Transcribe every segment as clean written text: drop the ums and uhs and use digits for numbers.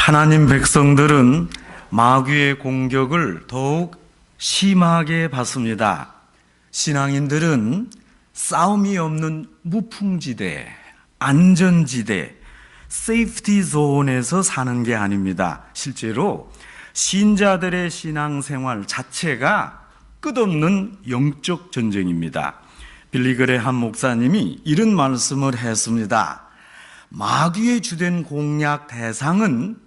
하나님 백성들은 마귀의 공격을 더욱 심하게 받습니다. 신앙인들은 싸움이 없는 무풍지대, 안전지대, 세이프티 존에서 사는 게 아닙니다. 실제로 신자들의 신앙생활 자체가 끝없는 영적 전쟁입니다. 빌리그레함 목사님이 이런 말씀을 했습니다. 마귀의 주된 공략 대상은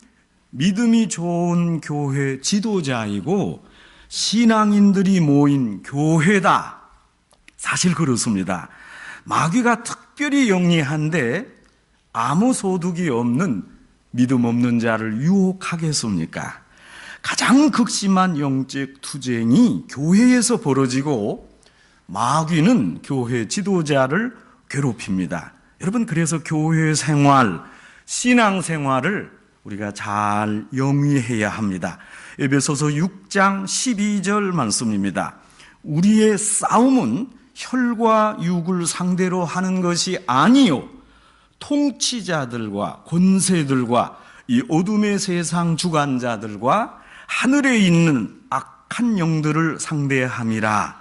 믿음이 좋은 교회 지도자이고 신앙인들이 모인 교회다. 사실 그렇습니다. 마귀가 특별히 영리한데 아무 소득이 없는 믿음 없는 자를 유혹하겠습니까? 가장 극심한 영적 투쟁이 교회에서 벌어지고 마귀는 교회 지도자를 괴롭힙니다. 여러분, 그래서 교회 생활, 신앙 생활을 우리가 잘 영위해야 합니다. 에베소서 6장 12절 말씀입니다. 우리의 싸움은 혈과 육을 상대로 하는 것이 아니요 통치자들과 권세들과 이 어둠의 세상 주관자들과 하늘에 있는 악한 영들을 상대함이라.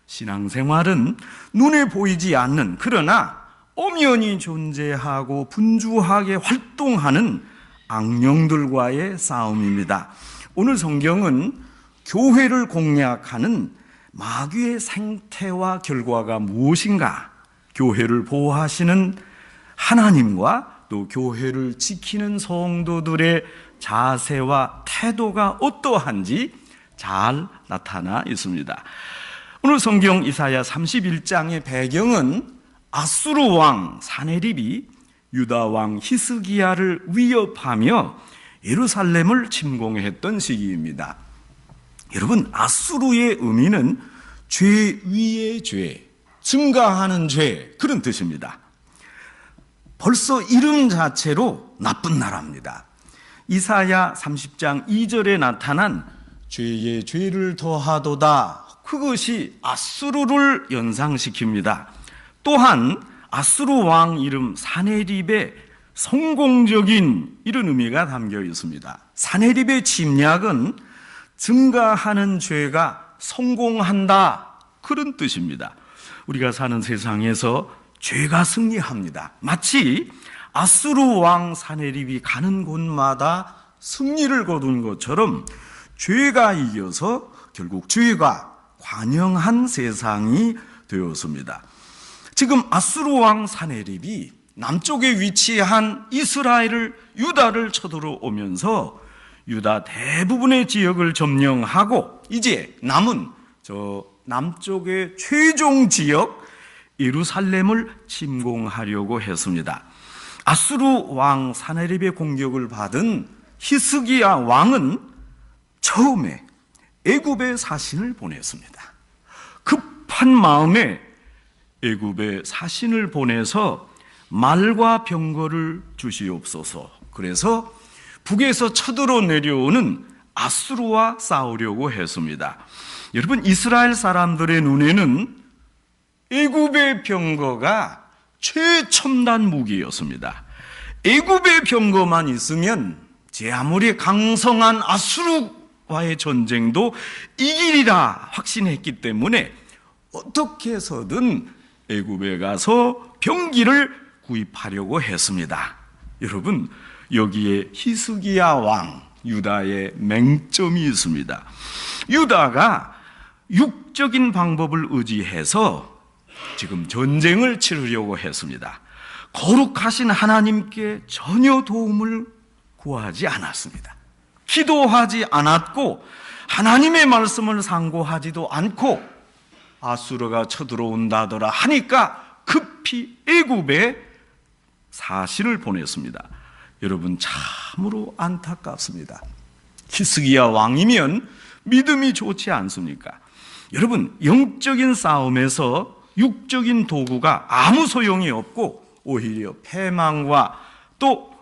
신앙생활은 눈에 보이지 않는, 그러나 엄연히 존재하고 분주하게 활동하는 악령들과의 싸움입니다. 오늘 성경은 교회를 공략하는 마귀의 생태와 결과가 무엇인가, 교회를 보호하시는 하나님과 또 교회를 지키는 성도들의 자세와 태도가 어떠한지 잘 나타나 있습니다. 오늘 성경 이사야 31장의 배경은 아수르 왕 사네립이 유다 왕 히스기야를 위협하며 예루살렘을 침공했던 시기입니다. 여러분, 아수르의 의미는 죄 위의 죄, 증가하는 죄, 그런 뜻입니다. 벌써 이름 자체로 나쁜 나라입니다. 이사야 30장 2절에 나타난 죄에 죄를 더하도다, 그것이 아수르를 연상시킵니다. 또한 아수르 왕 이름 사네립의 성공적인 이런 의미가 담겨 있습니다. 사네립의 침략은 증가하는 죄가 성공한다, 그런 뜻입니다. 우리가 사는 세상에서 죄가 승리합니다. 마치 아수르 왕 사네립이 가는 곳마다 승리를 거둔 것처럼 죄가 이겨서 결국 죄가 관영한 세상이 되었습니다. 지금 아수르 왕 사네립이 남쪽에 위치한 이스라엘을, 유다를 쳐들어오면서 유다 대부분의 지역을 점령하고 이제 남은 저 남쪽의 최종 지역 예루살렘을 침공하려고 했습니다. 아수르 왕 사네립의 공격을 받은 히스기야 왕은 처음에 애굽에 사신을 보냈습니다. 급한 마음에 애굽에 사신을 보내서 말과 병거를 주시옵소서. 그래서 북에서 쳐들어 내려오는 아수르와 싸우려고 했습니다. 여러분, 이스라엘 사람들의 눈에는 애굽의 병거가 최첨단 무기였습니다. 애굽의 병거만 있으면 제 아무리 강성한 아수르와의 전쟁도 이기리라 확신했기 때문에 어떻게 해서든 애굽에 가서 병기를 구입하려고 했습니다. 여러분, 여기에 히스기야 왕 유다의 맹점이 있습니다. 유다가 육적인 방법을 의지해서 지금 전쟁을 치르려고 했습니다. 거룩하신 하나님께 전혀 도움을 구하지 않았습니다. 기도하지 않았고 하나님의 말씀을 상고하지도 않고 아수르가 쳐들어온다더라 하니까 급히 애굽에 사신을 보냈습니다. 여러분, 참으로 안타깝습니다. 히스기야 왕이면 믿음이 좋지 않습니까? 여러분, 영적인 싸움에서 육적인 도구가 아무 소용이 없고 오히려 패망과 또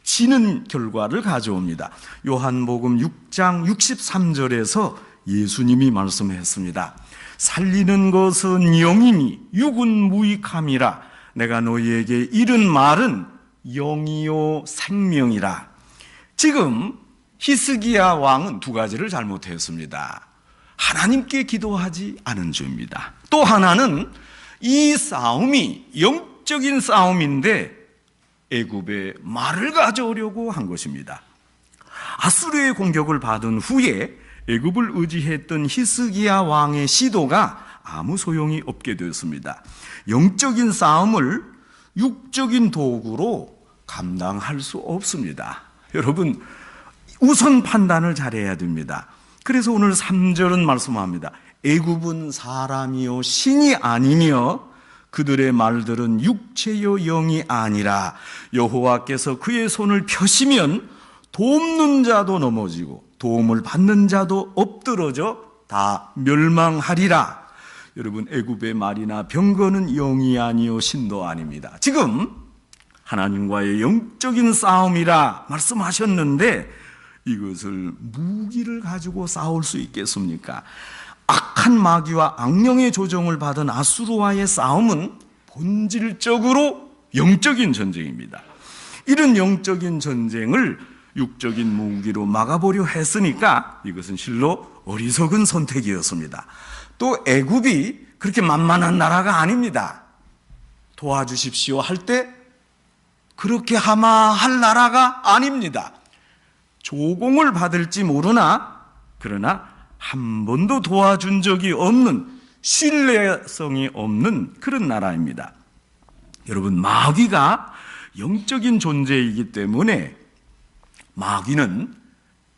지는 결과를 가져옵니다. 요한복음 6장 63절에서 예수님이 말씀했습니다. 살리는 것은 영이니 육은 무익함이라. 내가 너희에게 이른 말은 영이요 생명이라. 지금 히스기야 왕은 두 가지를 잘못했습니다. 하나님께 기도하지 않은 죄입니다. 또 하나는 이 싸움이 영적인 싸움인데 애굽에 말을 가져오려고 한 것입니다. 아수르의 공격을 받은 후에 애굽을 의지했던 히스기야 왕의 시도가 아무 소용이 없게 되었습니다. 영적인 싸움을 육적인 도구로 감당할 수 없습니다. 여러분, 우선 판단을 잘해야 됩니다. 그래서 오늘 3절은 말씀합니다. 애굽은 사람이요 신이 아니며 그들의 말들은 육체요 영이 아니라 여호와께서 그의 손을 펴시면 돕는 자도 넘어지고 도움을 받는 자도 엎드러져 다 멸망하리라. 여러분, 애굽의 말이나 병거는 영이 아니요 신도 아닙니다. 지금 하나님과의 영적인 싸움이라 말씀하셨는데 이것을 무기를 가지고 싸울 수 있겠습니까? 악한 마귀와 악령의 조종을 받은 아수르와의 싸움은 본질적으로 영적인 전쟁입니다. 이런 영적인 전쟁을 육적인 무기로 막아보려 했으니까 이것은 실로 어리석은 선택이었습니다. 또 애굽이 그렇게 만만한 나라가 아닙니다. 도와주십시오 할 때 그렇게 하마할 나라가 아닙니다. 조공을 받을지 모르나 그러나 한 번도 도와준 적이 없는, 신뢰성이 없는 그런 나라입니다. 여러분, 마귀가 영적인 존재이기 때문에 마귀는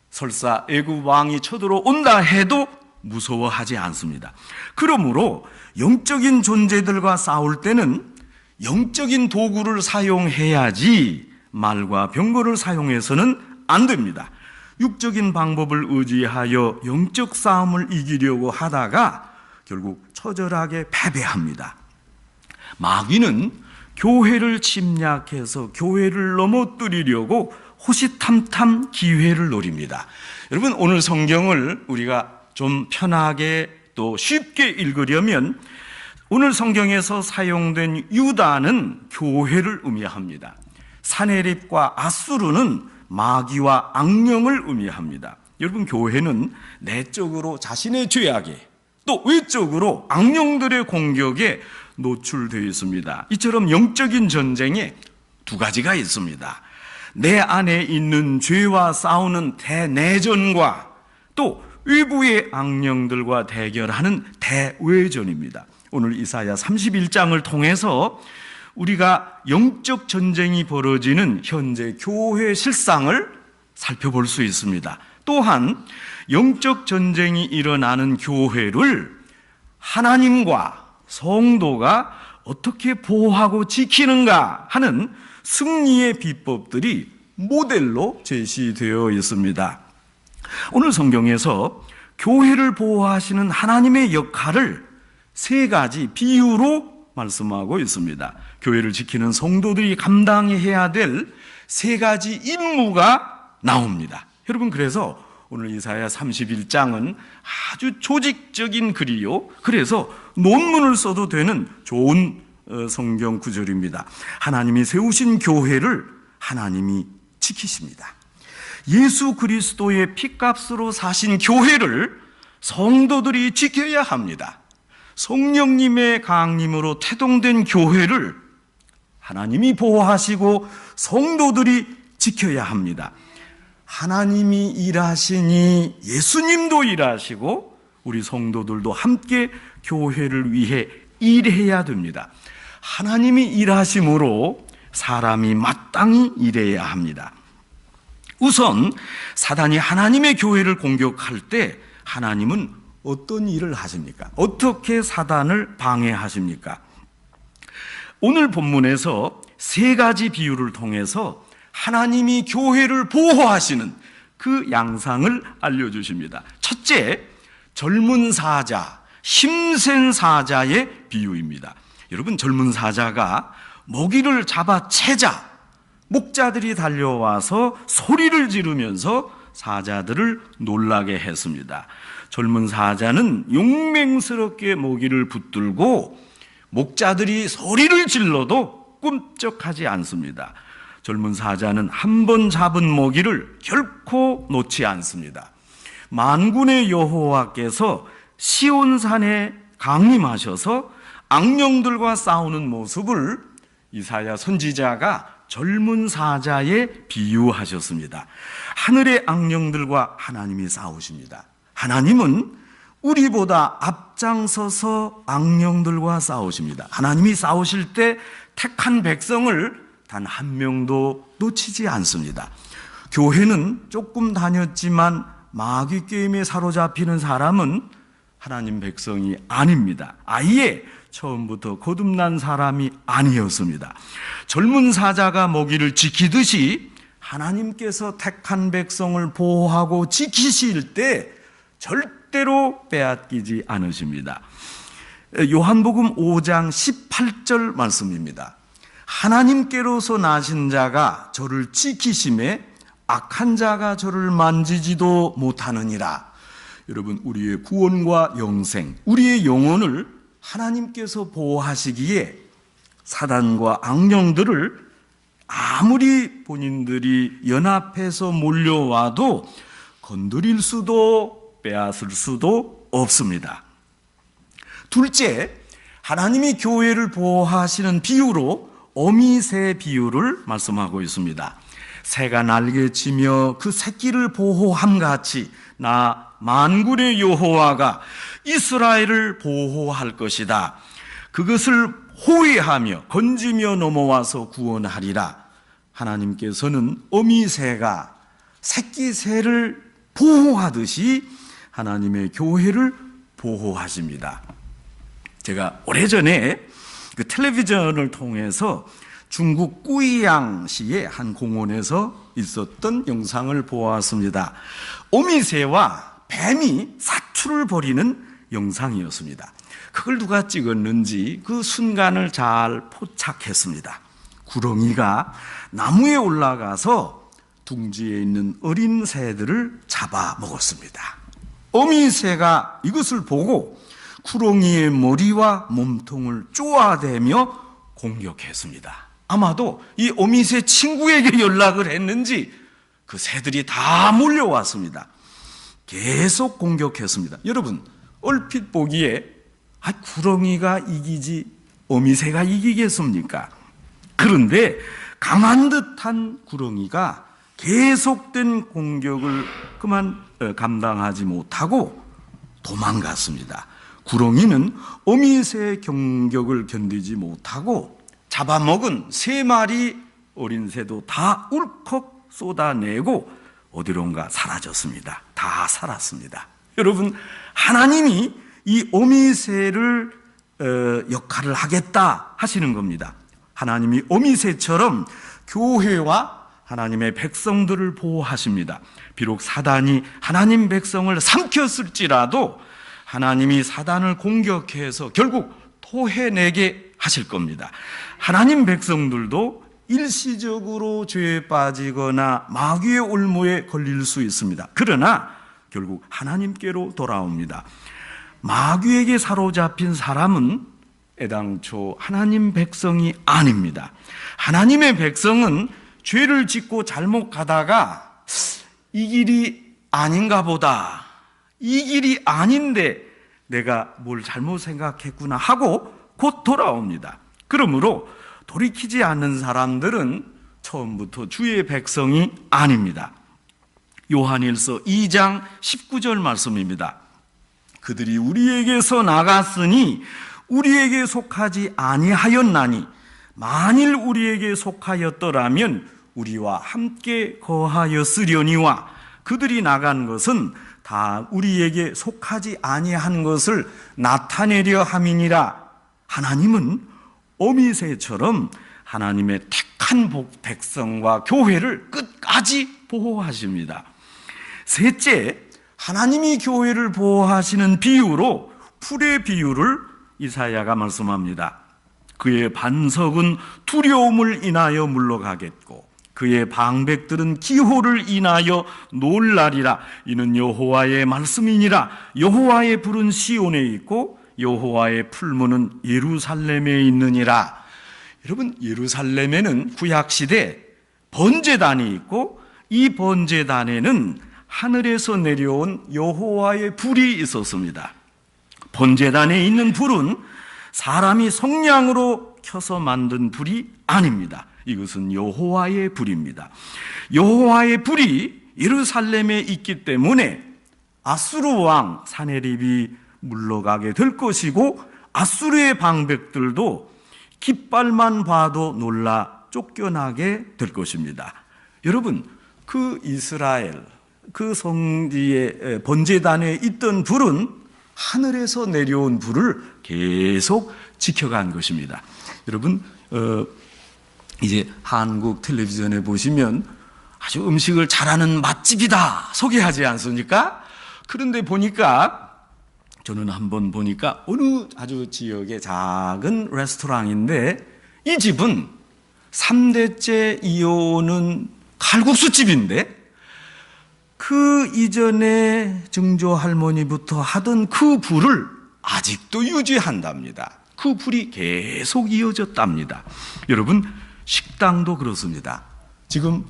설사 애굽 왕이 쳐들어온다 해도 무서워하지 않습니다. 그러므로 영적인 존재들과 싸울 때는 영적인 도구를 사용해야지 말과 병거를 사용해서는 안 됩니다. 육적인 방법을 의지하여 영적 싸움을 이기려고 하다가 결국 처절하게 패배합니다. 마귀는 교회를 침략해서 교회를 넘어뜨리려고 호시탐탐 기회를 노립니다. 여러분, 오늘 성경을 우리가 좀 편하게 또 쉽게 읽으려면 오늘 성경에서 사용된 유다는 교회를 의미합니다. 사네립과 아수르는 마귀와 악령을 의미합니다. 여러분, 교회는 내적으로 자신의 죄악에 또 외적으로 악령들의 공격에 노출되어 있습니다. 이처럼 영적인 전쟁에 두 가지가 있습니다. 내 안에 있는 죄와 싸우는 대내전과 또 외부의 악령들과 대결하는 대외전입니다. 오늘 이사야 31장을 통해서 우리가 영적 전쟁이 벌어지는 현재 교회 실상을 살펴볼 수 있습니다. 또한 영적 전쟁이 일어나는 교회를 하나님과 성도가 어떻게 보호하고 지키는가 하는 승리의 비법들이 모델로 제시되어 있습니다. 오늘 성경에서 교회를 보호하시는 하나님의 역할을 세 가지 비유로 말씀하고 있습니다. 교회를 지키는 성도들이 감당해야 될 세 가지 임무가 나옵니다. 여러분, 그래서 오늘 이사야 31장은 아주 조직적인 글이요, 그래서 논문을 써도 되는 좋은 성경 구절입니다. 하나님이 세우신 교회를 하나님이 지키십니다. 예수 그리스도의 피값으로 사신 교회를 성도들이 지켜야 합니다. 성령님의 강림으로 태동된 교회를 하나님이 보호하시고 성도들이 지켜야 합니다. 하나님이 일하시니 예수님도 일하시고 우리 성도들도 함께 교회를 위해 일해야 됩니다. 하나님이 일하심으로 사람이 마땅히 일해야 합니다. 우선 사단이 하나님의 교회를 공격할 때 하나님은 어떤 일을 하십니까? 어떻게 사단을 방해하십니까? 오늘 본문에서 세 가지 비유를 통해서 하나님이 교회를 보호하시는 그 양상을 알려주십니다. 첫째, 젊은 사자, 힘센 사자의 비유입니다. 여러분, 젊은 사자가 먹이를 잡아채자 목자들이 달려와서 소리를 지르면서 사자들을 놀라게 했습니다. 젊은 사자는 용맹스럽게 먹이를 붙들고 목자들이 소리를 질러도 꿈쩍하지 않습니다. 젊은 사자는 한 번 잡은 먹이를 결코 놓지 않습니다. 만군의 여호와께서 시온산에 강림하셔서 악령들과 싸우는 모습을 이사야 선지자가 젊은 사자에 비유하셨습니다. 하늘의 악령들과 하나님이 싸우십니다. 하나님은 우리보다 앞장서서 악령들과 싸우십니다. 하나님이 싸우실 때 택한 백성을 단 한 명도 놓치지 않습니다. 교회는 조금 다녔지만 마귀 게임에 사로잡히는 사람은 하나님 백성이 아닙니다. 아예 처음부터 거듭난 사람이 아니었습니다. 젊은 사자가 먹이를 지키듯이 하나님께서 택한 백성을 보호하고 지키실 때 절대로 빼앗기지 않으십니다. 요한복음 5장 18절 말씀입니다. 하나님께로서 나신 자가 저를 지키심에 악한 자가 저를 만지지도 못하느니라. 여러분, 우리의 구원과 영생, 우리의 영혼을 하나님께서 보호하시기에 사단과 악령들을 아무리 본인들이 연합해서 몰려와도 건드릴 수도 빼앗을 수도 없습니다. 둘째, 하나님이 교회를 보호하시는 비유로 어미새 비유를 말씀하고 있습니다. 새가 날개치며 그 새끼를 보호함같이 나 만군의 여호와가 이스라엘을 보호할 것이다. 그것을 호위하며 건지며 넘어와서 구원하리라. 하나님께서는 어미새가 새끼 새를 보호하듯이 하나님의 교회를 보호하십니다. 제가 오래전에 그 텔레비전을 통해서 중국 꾸이양시의 한 공원에서 있었던 영상을 보았습니다. 어미새와 뱀이 사투를 벌이는 영상이었습니다. 그걸 누가 찍었는지 그 순간을 잘 포착했습니다. 구렁이가 나무에 올라가서 둥지에 있는 어린 새들을 잡아먹었습니다. 어미새가 이것을 보고 구렁이의 머리와 몸통을 쪼아대며 공격했습니다. 아마도 이 어미새 친구에게 연락을 했는지 그 새들이 다 몰려왔습니다. 계속 공격했습니다. 여러분, 얼핏 보기에 구렁이가 이기지 어미새가 이기겠습니까? 그런데 강한 듯한 구렁이가 계속된 공격을 그만 감당하지 못하고 도망갔습니다. 구렁이는 어미새의 공격을 견디지 못하고 잡아먹은 3마리 어린 새도 다 울컥 쏟아내고 어디론가 사라졌습니다. 다 살았습니다. 여러분, 하나님이 이 어미새를 역할을 하겠다 하시는 겁니다. 하나님이 어미새처럼 교회와 하나님의 백성들을 보호하십니다. 비록 사단이 하나님 백성을 삼켰을지라도 하나님이 사단을 공격해서 결국 토해내게 하실 겁니다. 하나님 백성들도 일시적으로 죄에 빠지거나 마귀의 올무에 걸릴 수 있습니다. 그러나 결국 하나님께로 돌아옵니다. 마귀에게 사로잡힌 사람은 애당초 하나님 백성이 아닙니다. 하나님의 백성은 죄를 짓고 잘못 가다가 이 길이 아닌가 보다, 이 길이 아닌데 내가 뭘 잘못 생각했구나 하고 곧 돌아옵니다. 그러므로 돌이키지 않는 사람들은 처음부터 주의 백성이 아닙니다. 요한일서 2장 19절 말씀입니다. 그들이 우리에게서 나갔으니 우리에게 속하지 아니하였나니 만일 우리에게 속하였더라면 우리와 함께 거하였으려니와 그들이 나간 것은 다 우리에게 속하지 아니한 것을 나타내려 함이니라. 하나님은 어미새처럼 하나님의 택한 백성과 교회를 끝까지 보호하십니다. 셋째, 하나님이 교회를 보호하시는 비유로 풀의 비유를 이사야가 말씀합니다. 그의 반석은 두려움을 인하여 물러가겠고 그의 방백들은 기호를 인하여 놀라리라. 이는 여호와의 말씀이니라. 여호와의 불은 시온에 있고 여호와의 풀무는 예루살렘에 있느니라. 여러분, 예루살렘에는 구약시대 번제단이 있고 이 번제단에는 하늘에서 내려온 여호와의 불이 있었습니다. 번제단에 있는 불은 사람이 성냥으로 켜서 만든 불이 아닙니다. 이것은 여호와의 불입니다. 여호와의 불이 예루살렘에 있기 때문에 아수르 왕 사네립이 물러가게 될 것이고 아수르의 방백들도 깃발만 봐도 놀라 쫓겨나게 될 것입니다. 여러분, 그 이스라엘 그 성지의 번제단에 있던 불은 하늘에서 내려온 불을 계속 지켜간 것입니다. 여러분, 이제 한국 텔레비전에 보시면 아주 음식을 잘하는 맛집이다 소개하지 않습니까? 그런데 보니까 저는 한번 보니까 어느 아주 지역의 작은 레스토랑인데 이 집은 3대째 이어오는 칼국수집인데 그 이전에 증조 할머니부터 하던 그 불을 아직도 유지한답니다. 그 불이 계속 이어졌답니다. 여러분, 식당도 그렇습니다. 지금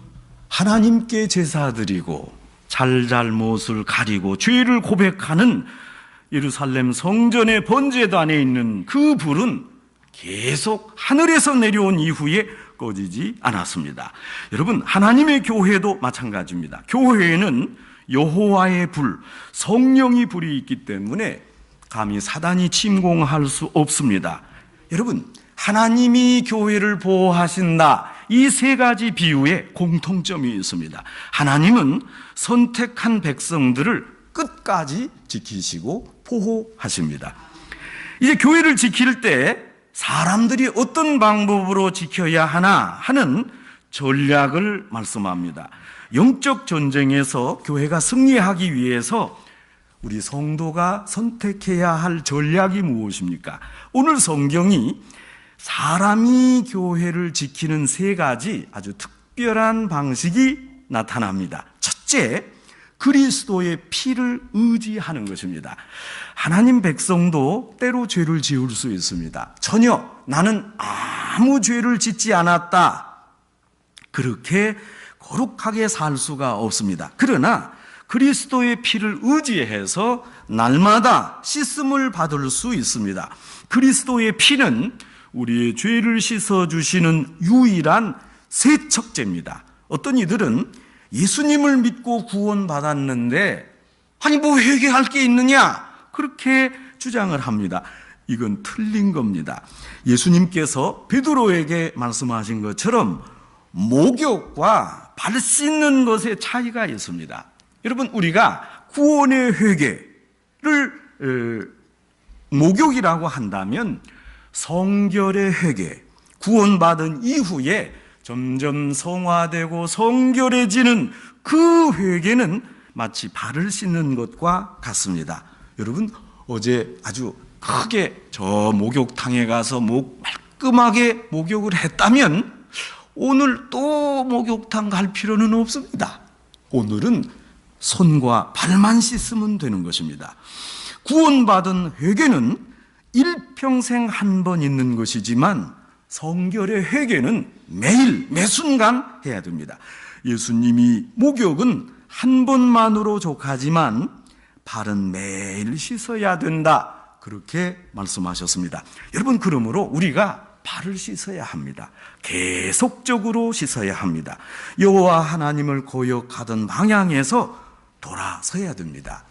하나님께 제사 드리고 잘잘못을 가리고 죄를 고백하는 예루살렘 성전의 번제단에 있는 그 불은 계속 하늘에서 내려온 이후에 꺼지지 않았습니다. 여러분, 하나님의 교회도 마찬가지입니다. 교회에는 여호와의 불, 성령의 불이 있기 때문에 감히 사단이 침공할 수 없습니다. 여러분, 하나님이 교회를 보호하신다. 이 세 가지 비유에 공통점이 있습니다. 하나님은 선택한 백성들을 끝까지 지키시고 보호하십니다. 이제 교회를 지킬 때 사람들이 어떤 방법으로 지켜야 하나 하는 전략을 말씀합니다. 영적 전쟁에서 교회가 승리하기 위해서 우리 성도가 선택해야 할 전략이 무엇입니까? 오늘 성경이 사람이 교회를 지키는 세 가지 아주 특별한 방식이 나타납니다. 첫째, 그리스도의 피를 의지하는 것입니다. 하나님 백성도 때로 죄를 지을 수 있습니다. 전혀 나는 아무 죄를 짓지 않았다. 그렇게 거룩하게 살 수가 없습니다. 그러나 그리스도의 피를 의지해서 날마다 씻음을 받을 수 있습니다. 그리스도의 피는 우리의 죄를 씻어주시는 유일한 세척제입니다. 어떤 이들은 예수님을 믿고 구원받았는데 아니 뭐 회개할 게 있느냐 그렇게 주장을 합니다. 이건 틀린 겁니다. 예수님께서 베드로에게 말씀하신 것처럼 목욕과 발 씻는 것의 차이가 있습니다. 여러분, 우리가 구원의 회개를 목욕이라고 한다면 성결의 회개, 구원받은 이후에 점점 성화되고 성결해지는 그 회개는 마치 발을 씻는 것과 같습니다. 여러분, 어제 아주 크게 저 목욕탕에 가서 말끔하게 목욕을 했다면 오늘 또 목욕탕 갈 필요는 없습니다. 오늘은 손과 발만 씻으면 되는 것입니다. 구원받은 회개는 일평생 한 번 있는 것이지만 성결의 회개는 매일 매순간 해야 됩니다. 예수님이 목욕은 한 번만으로 족하지만 발은 매일 씻어야 된다. 그렇게 말씀하셨습니다. 여러분, 그러므로 우리가 발을 씻어야 합니다. 계속적으로 씻어야 합니다. 여호와 하나님을 거역하던 방향에서 돌아서야 됩니다.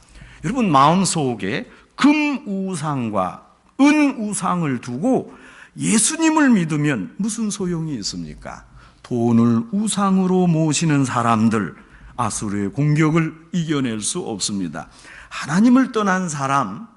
여러분, 마음속에 금 우상과 은 우상을 두고 예수님을 믿으면 무슨 소용이 있습니까? 돈을 우상으로 모시는 사람들, 아수르의 공격을 이겨낼 수 없습니다. 하나님을 떠난 사람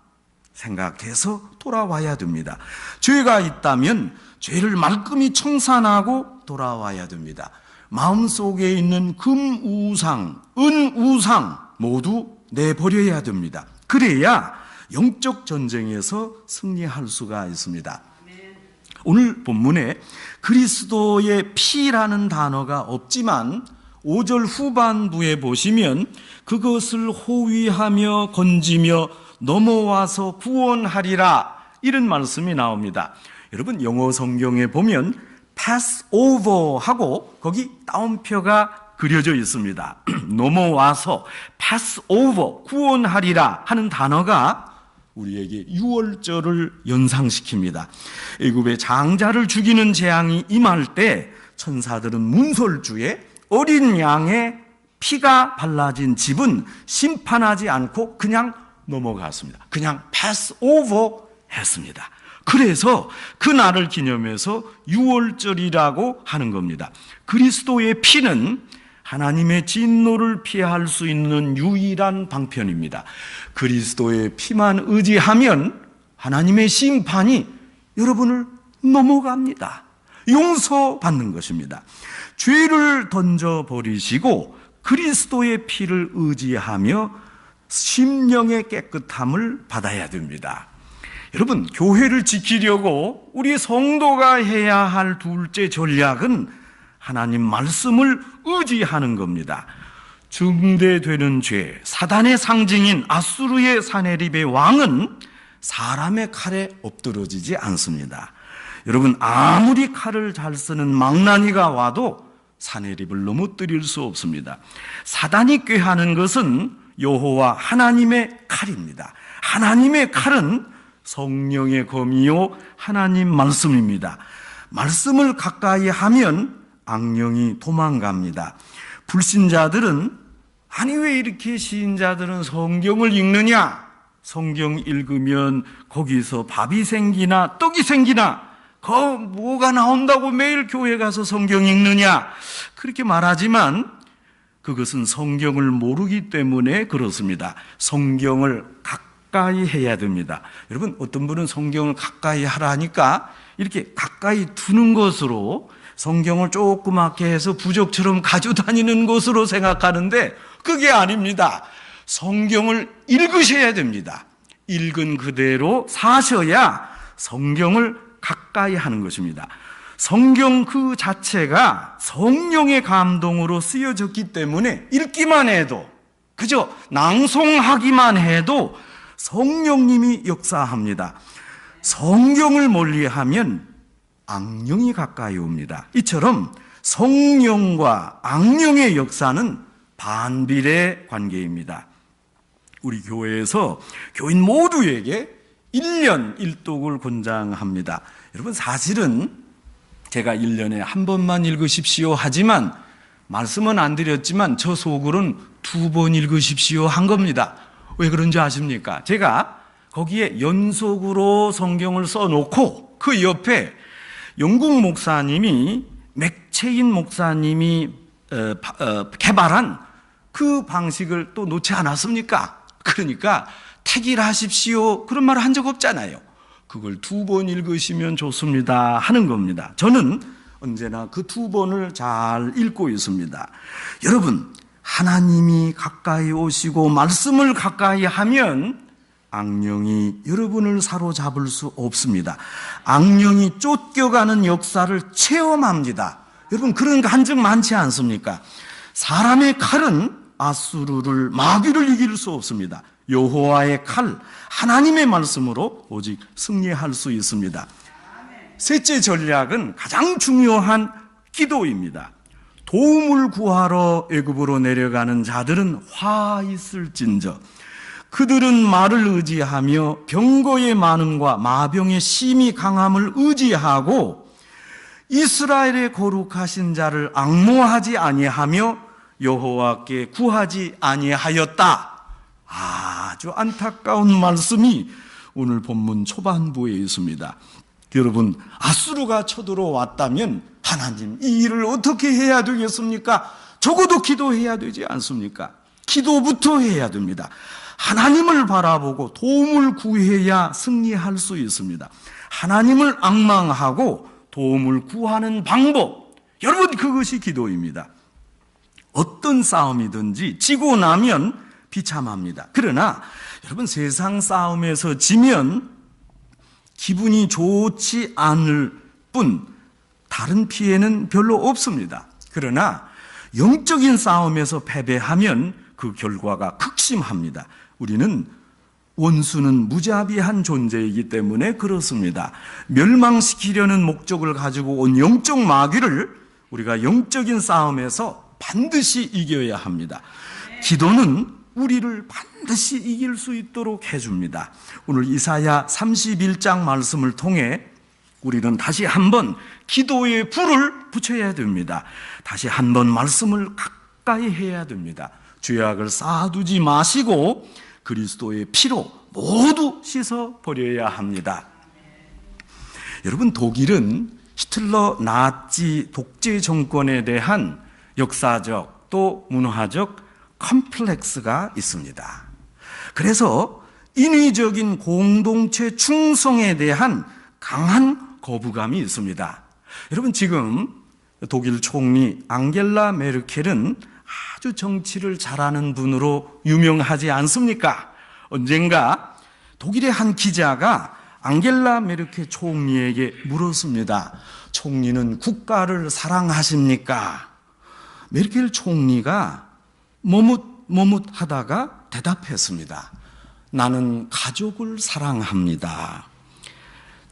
생각해서 돌아와야 됩니다. 죄가 있다면 죄를 말끔히 청산하고 돌아와야 됩니다. 마음속에 있는 금 우상, 은 우상 모두 내버려야 됩니다. 그래야 영적 전쟁에서 승리할 수가 있습니다. 오늘 본문에 그리스도의 피라는 단어가 없지만 5절 후반부에 보시면 그것을 호위하며 건지며 넘어와서 구원하리라 이런 말씀이 나옵니다. 여러분, 영어 성경에 보면 pass over 하고 거기 따옴표가 그려져 있습니다. 넘어와서 pass over, 구원하리라 하는 단어가 우리에게 유월절을 연상시킵니다. 애굽의 장자를 죽이는 재앙이 임할 때 천사들은 문설주에 어린 양의 피가 발라진 집은 심판하지 않고 그냥 넘어갔습니다. 그냥 pass over 했습니다. 그래서 그 날을 기념해서 유월절이라고 하는 겁니다. 그리스도의 피는 하나님의 진노를 피할 수 있는 유일한 방편입니다. 그리스도의 피만 의지하면 하나님의 심판이 여러분을 넘어갑니다. 용서받는 것입니다. 죄를 던져버리시고 그리스도의 피를 의지하며 심령의 깨끗함을 받아야 됩니다. 여러분, 교회를 지키려고 우리 성도가 해야 할 둘째 전략은 하나님 말씀을 의지하는 겁니다. 중대되는 죄, 사단의 상징인 아수르의 사네립의 왕은 사람의 칼에 엎드러지지 않습니다. 여러분, 아무리 칼을 잘 쓰는 망나니가 와도 사네립을 넘어뜨릴 수 없습니다. 사단이 꾀하는 것은 여호와 하나님의 칼입니다. 하나님의 칼은 성령의 검이요 하나님 말씀입니다. 말씀을 가까이 하면 악령이 도망갑니다. 불신자들은 아니 왜 이렇게 시인자들은 성경을 읽느냐? 성경 읽으면 거기서 밥이 생기나 떡이 생기나? 뭐가 나온다고 매일 교회 가서 성경 읽느냐? 그렇게 말하지만 그것은 성경을 모르기 때문에 그렇습니다. 성경을 가까이 해야 됩니다. 여러분, 어떤 분은 성경을 가까이 하라니까 이렇게 가까이 두는 것으로 성경을 조그맣게 해서 부적처럼 가져다니는 것으로 생각하는데 그게 아닙니다. 성경을 읽으셔야 됩니다. 읽은 그대로 사셔야 성경을 가까이 하는 것입니다. 성경 그 자체가 성령의 감동으로 쓰여졌기 때문에 읽기만 해도, 그저 낭송하기만 해도 성령님이 역사합니다. 성경을 멀리하면 악령이 가까이 옵니다. 이처럼 성령과 악령의 역사는 반비례 관계입니다. 우리 교회에서 교인 모두에게 1년 1독을 권장합니다. 여러분, 사실은 제가 1년에 한 번만 읽으십시오 하지만 말씀은 안 드렸지만 저 속으로는 2번 읽으십시오 한 겁니다. 왜 그런지 아십니까? 제가 거기에 연속으로 성경을 써놓고 그 옆에 영국 목사님이 맥체인 목사님이 개발한 그 방식을 또 놓지 않았습니까? 그러니까 택일하십시오 그런 말을 한 적 없잖아요. 그걸 2번 읽으시면 좋습니다 하는 겁니다. 저는 언제나 그 2번을 잘 읽고 있습니다. 여러분, 하나님이 가까이 오시고 말씀을 가까이 하면 악령이 여러분을 사로잡을 수 없습니다. 악령이 쫓겨가는 역사를 체험합니다. 여러분, 그런 거 한 적 많지 않습니까? 사람의 칼은 아수르를, 마귀를 이길 수 없습니다. 여호와의 칼, 하나님의 말씀으로 오직 승리할 수 있습니다. 셋째 전략은 가장 중요한 기도입니다. 도움을 구하러 애굽으로 내려가는 자들은 화 있을진저, 그들은 말을 의지하며 병거의 많음과 마병의 심히 강함을 의지하고 이스라엘의 거룩하신 자를 앙모하지 아니하며 여호와께 구하지 아니하였다. 아주 안타까운 말씀이 오늘 본문 초반부에 있습니다. 여러분, 아수르가 쳐들어왔다면 하나님, 이 일을 어떻게 해야 되겠습니까? 적어도 기도해야 되지 않습니까? 기도부터 해야 됩니다. 하나님을 바라보고 도움을 구해야 승리할 수 있습니다. 하나님을 앙망하고 도움을 구하는 방법, 여러분, 그것이 기도입니다. 어떤 싸움이든지 지고 나면 비참합니다. 그러나 여러분, 세상 싸움에서 지면 기분이 좋지 않을 뿐 다른 피해는 별로 없습니다. 그러나 영적인 싸움에서 패배하면 그 결과가 극심합니다. 우리는 원수는 무자비한 존재이기 때문에 그렇습니다. 멸망시키려는 목적을 가지고 온 영적 마귀를 우리가 영적인 싸움에서 반드시 이겨야 합니다. 기도는 우리를 반드시 이길 수 있도록 해줍니다. 오늘 이사야 31장 말씀을 통해 우리는 다시 한번 기도의 불을 붙여야 됩니다. 다시 한번 말씀을 가까이 해야 됩니다. 죄악을 쌓아두지 마시고 그리스도의 피로 모두 씻어버려야 합니다. 여러분, 독일은 히틀러 나치 독재 정권에 대한 역사적 또 문화적 컴플렉스가 있습니다. 그래서 인위적인 공동체 충성에 대한 강한 거부감이 있습니다. 여러분, 지금 독일 총리 앙겔라 메르켈은 아주 정치를 잘하는 분으로 유명하지 않습니까? 언젠가 독일의 한 기자가 앙겔라 메르켈 총리에게 물었습니다. 총리는 국가를 사랑하십니까? 메르켈 총리가 머뭇하다가 대답했습니다. 나는 가족을 사랑합니다.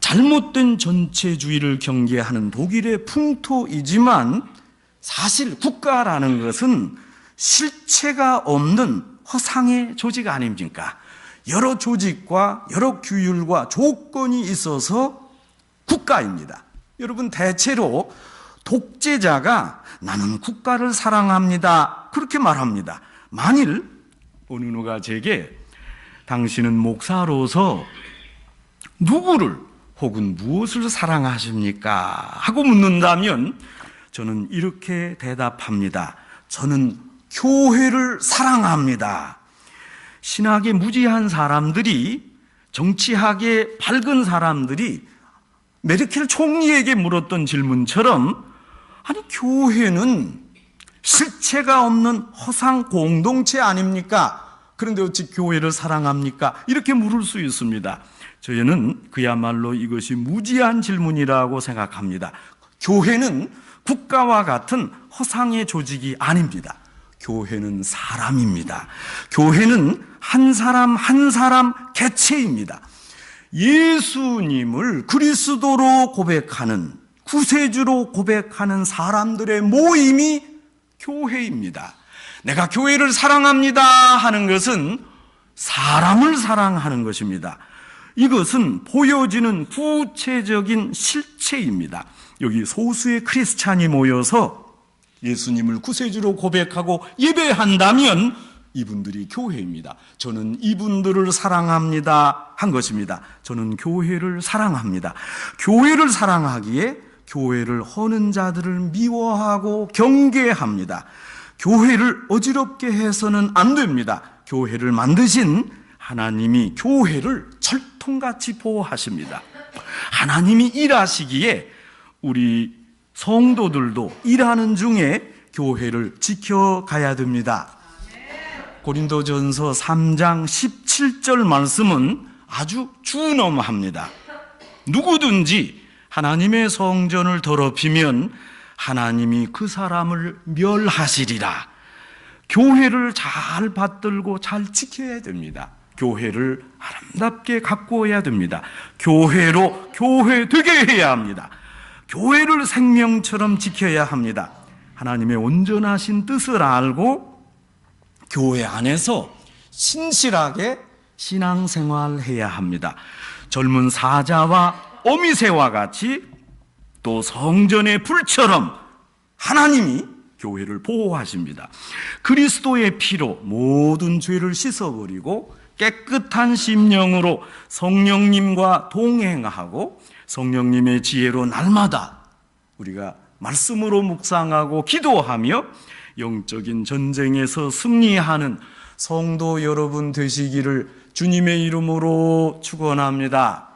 잘못된 전체주의를 경계하는 독일의 풍토이지만 사실 국가라는 것은 실체가 없는 허상의 조직 아닙니까? 여러 조직과 여러 규율과 조건이 있어서 국가입니다. 여러분, 대체로 독재자가 나는 국가를 사랑합니다 그렇게 말합니다. 만일 어느 누가 제게 당신은 목사로서 누구를 혹은 무엇을 사랑하십니까? 하고 묻는다면 저는 이렇게 대답합니다. 저는 교회를 사랑합니다. 신학에 무지한 사람들이, 정치학에 밝은 사람들이 메르켈 총리에게 물었던 질문처럼, 아니 교회는 실체가 없는 허상 공동체 아닙니까? 그런데 어찌 교회를 사랑합니까? 이렇게 물을 수 있습니다. 저희는 그야말로 이것이 무지한 질문이라고 생각합니다. 교회는 국가와 같은 허상의 조직이 아닙니다. 교회는 사람입니다. 교회는 한 사람 한 사람 개체입니다. 예수님을 그리스도로 고백하는, 구세주로 고백하는 사람들의 모임이 교회입니다. 내가 교회를 사랑합니다 하는 것은 사람을 사랑하는 것입니다. 이것은 보여지는 구체적인 실체입니다. 여기 소수의 크리스찬이 모여서 예수님을 구세주로 고백하고 예배한다면 이분들이 교회입니다. 저는 이분들을 사랑합니다 한 것입니다. 저는 교회를 사랑합니다. 교회를 사랑하기에 교회를 허는 자들을 미워하고 경계합니다. 교회를 어지럽게 해서는 안 됩니다. 교회를 만드신 하나님이 교회를 철통같이 보호하십니다. 하나님이 일하시기에 우리 성도들도 일하는 중에 교회를 지켜가야 됩니다. 고린도전서 3장 17절 말씀은 아주 준엄합니다. 누구든지 하나님의 성전을 더럽히면 하나님이 그 사람을 멸하시리라. 교회를 잘 받들고 잘 지켜야 됩니다. 교회를 아름답게 가꾸어야 됩니다. 교회로 교회 되게 해야 합니다. 교회를 생명처럼 지켜야 합니다. 하나님의 온전하신 뜻을 알고 교회 안에서 신실하게 신앙생활해야 합니다. 젊은 사자와 어미새와 같이 또 성전의 불처럼 하나님이 교회를 보호하십니다. 그리스도의 피로 모든 죄를 씻어버리고 깨끗한 심령으로 성령님과 동행하고 성령님의 지혜로 날마다 우리가 말씀으로 묵상하고 기도하며 영적인 전쟁에서 승리하는 성도 여러분 되시기를 주님의 이름으로 축원합니다.